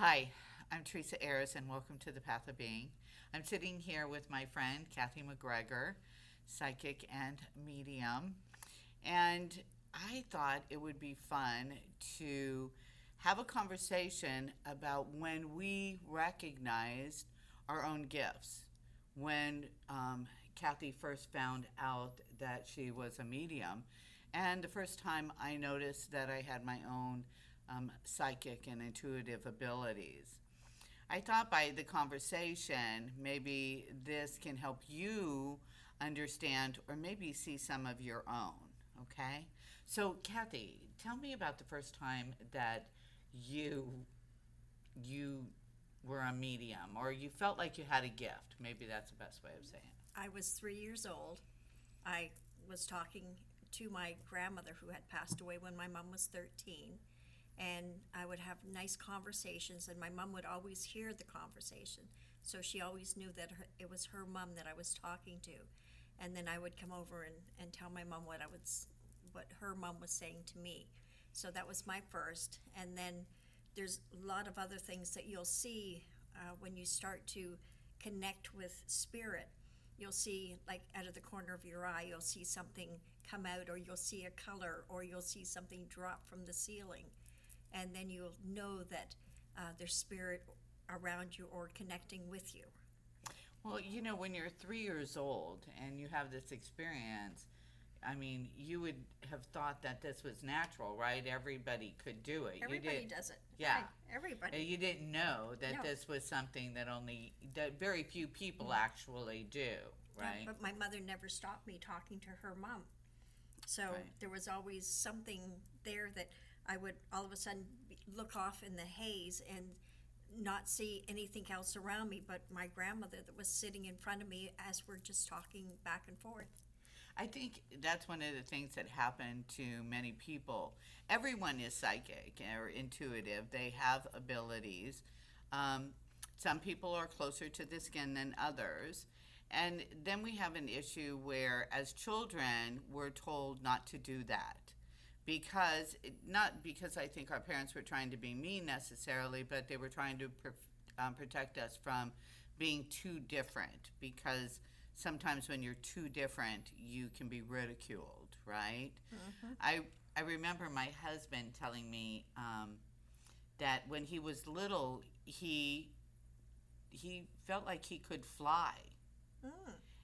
Hi, I'm Theresa Ayers, and welcome to the Path of Being. I'm sitting here with my friend Kathy McGregor, psychic and medium, and I thought it would be fun to have a conversation about when we recognized our own gifts. When Kathy first found out that she was a medium, and the first time I noticed that I had my own psychic and intuitive abilities. I thought by the conversation, maybe this can help you understand or maybe see some of your own. Okay? So, Kathy, tell me about the first time that you you were a medium or you felt like you had a gift. Maybe that's the best way of saying it. I was 3 years old. I was talking to my grandmother who had passed away when my mom was 13. And I would have nice conversations, and my mom would always hear the conversation. So she always knew that it was her mom that I was talking to. And then I would come over and tell my mom what her mom was saying to me. So that was my first. And then there's a lot of other things that you'll see when you start to connect with spirit. You'll see, like out of the corner of your eye, you'll see something come out, or you'll see a color, or you'll see something drop from the ceiling. And then you'll know that there's spirit around you or connecting with you. Well, when you're 3 years old and you have this experience, I mean, you would have thought that this was natural, right? Everybody could do it. Everybody does it. Yeah. Right. Everybody. You didn't know that No. this was something that very few people actually do, right? Yeah, but my mother never stopped me talking to her mom. So Right. there was always something there that I would all of a sudden look off in the haze and not see anything else around me but my grandmother that was sitting in front of me as we're just talking back and forth. I think that's one of the things that happen to many people. Everyone is psychic or intuitive. They have abilities. Some people are closer to the skin than others. And then we have an issue where, as children, we're told not to do that. Not because I think our parents were trying to be mean necessarily, but they were trying to protect us from being too different, because sometimes when you're too different, you can be ridiculed, right? Mm-hmm. I remember my husband telling me that when he was little, he felt like he could fly,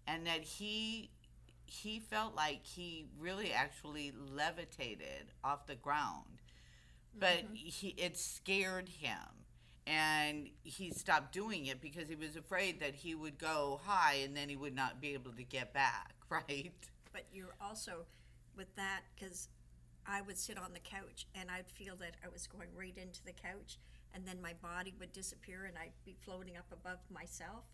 and that he felt like he really actually levitated off the ground, but it scared him. And he stopped doing it because he was afraid that he would go high and then he would not be able to get back, right? But you're also with that, because I would sit on the couch and I'd feel that I was going right into the couch, and then my body would disappear and I'd be floating up above myself.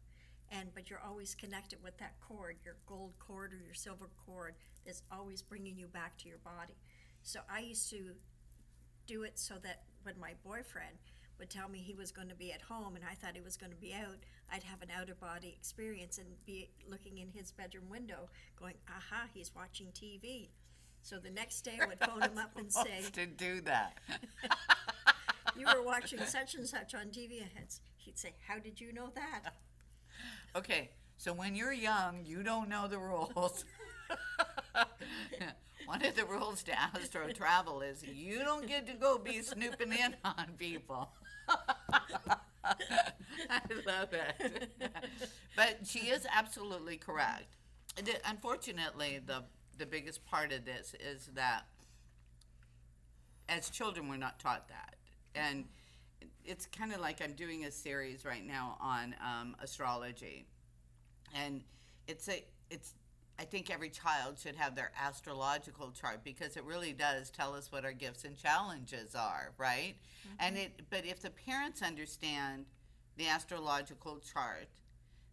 But you're always connected with that cord, your gold cord or your silver cord, that's always bringing you back to your body. So I used to do it so that when my boyfriend would tell me he was going to be at home and I thought he was going to be out, I'd have an out-of-body experience and be looking in his bedroom window going, aha, he's watching TV. So the next day I would phone him up and say, to do that. you were watching such and such on TV. He'd say, how did you know that? Okay, so when you're young, you don't know the rules. One of the rules to astro travel is you don't get to go be snooping in on people. I love it. But she is absolutely correct. Unfortunately, the biggest part of this is that as children, we're not taught that. And it's kind of like I'm doing a series right now on astrology. And I think every child should have their astrological chart, because it really does tell us what our gifts and challenges are, right? But if the parents understand the astrological chart,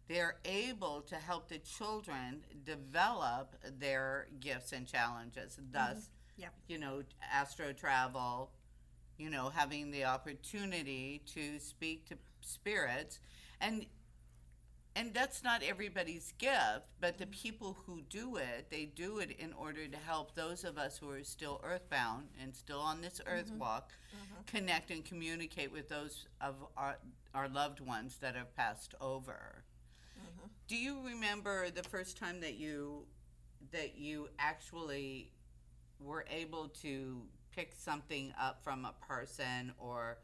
they're able to help the children develop their gifts and challenges. Thus, Yep. astro travel, having the opportunity to speak to spirits. And and that's not everybody's gift, but the people who do it, they do it in order to help those of us who are still earthbound and still on this earth walk connect and communicate with those of our loved ones that have passed over. Do you remember the first time that you actually were able to pick something up from a person, or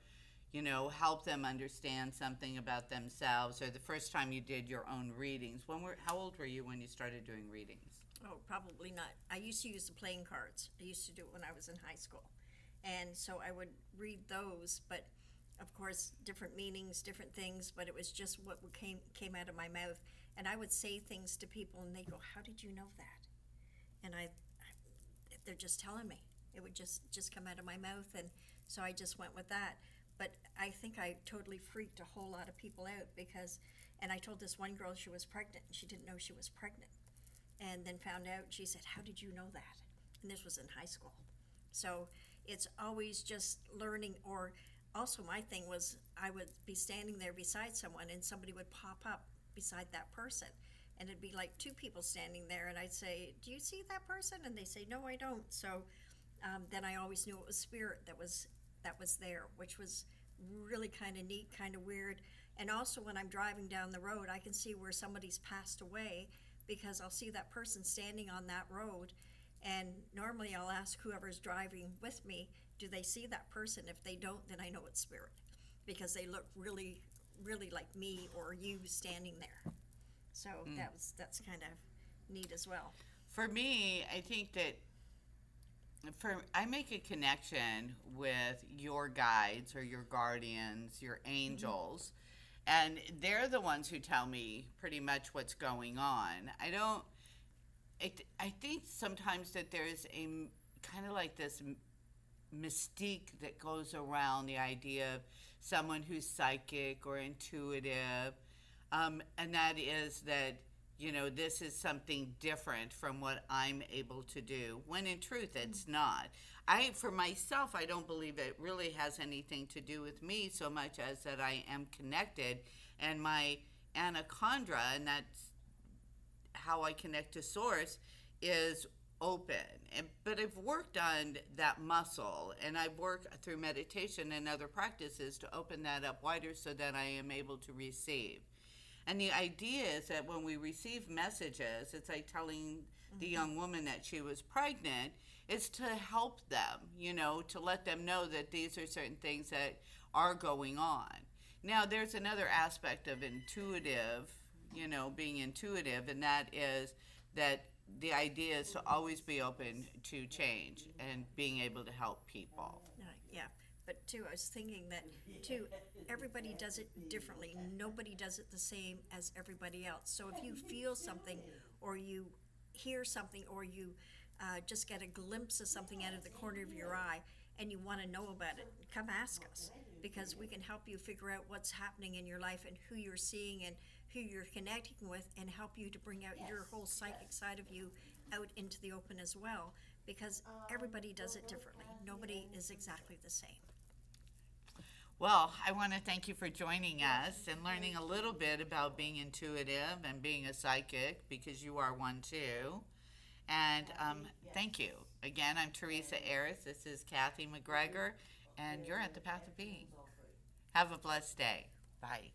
help them understand something about themselves, or the first time you did your own readings? How old were you when you started doing readings? Oh, probably not. I used to use the playing cards. I used to do it when I was in high school. And so I would read those, but of course, different meanings, different things, but it was just what came out of my mouth. And I would say things to people, and they go, "How did you know that?" And they're just telling me. It would just come out of my mouth, and so I just went with that. But I think I totally freaked a whole lot of people out and I told this one girl she was pregnant, and she didn't know she was pregnant. And then found out, she said, "How did you know that?" And this was in high school. So it's always just learning. Or also my thing was, I would be standing there beside someone, and somebody would pop up beside that person. And it'd be like two people standing there, and I'd say, "Do you see that person?" And they say, "No, I don't." So then I always knew it was spirit that was there, which was really kind of neat, kind of weird. And also when I'm driving down the road, I can see where somebody's passed away, because I'll see that person standing on that road. And normally I'll ask whoever's driving with me, do they see that person? If they don't, then I know it's spirit, because they look really, really like me or you standing there. So that's kind of neat as well. For me, I think that I make a connection with your guides or your guardians, your angels, and they're the ones who tell me pretty much what's going on. I think sometimes that there's a kind of like this mystique that goes around the idea of someone who's psychic or intuitive, and that is that this is something different from what I'm able to do, when in truth it's not. For myself, I don't believe it really has anything to do with me so much as that I am connected, and my anaconda, and that's how I connect to source, is open. But I've worked on that muscle, and I've worked through meditation and other practices to open that up wider so that I am able to receive. And the idea is that when we receive messages, it's like telling the young woman that she was pregnant, is to help them, to let them know that these are certain things that are going on. Now, there's another aspect of intuitive, being intuitive, and that is that the idea is to always be open to change and being able to help people. Yeah. But too, I was thinking that too, everybody does it differently. Nobody does it the same as everybody else. So if you feel something, or you hear something, or you just get a glimpse of something out of the corner of your eye, and you want to know about it, come ask us, because we can help you figure out what's happening in your life and who you're seeing and who you're connecting with, and help you to bring out your whole psychic side of you out into the open as well, because everybody does it differently. Nobody is exactly the same. Well, I want to thank you for joining us and learning a little bit about being intuitive and being a psychic, because you are one too. And thank you. Again, I'm Theresa Ayers. This is Kathy McGregor, and you're at the Path of Being. Have a blessed day. Bye.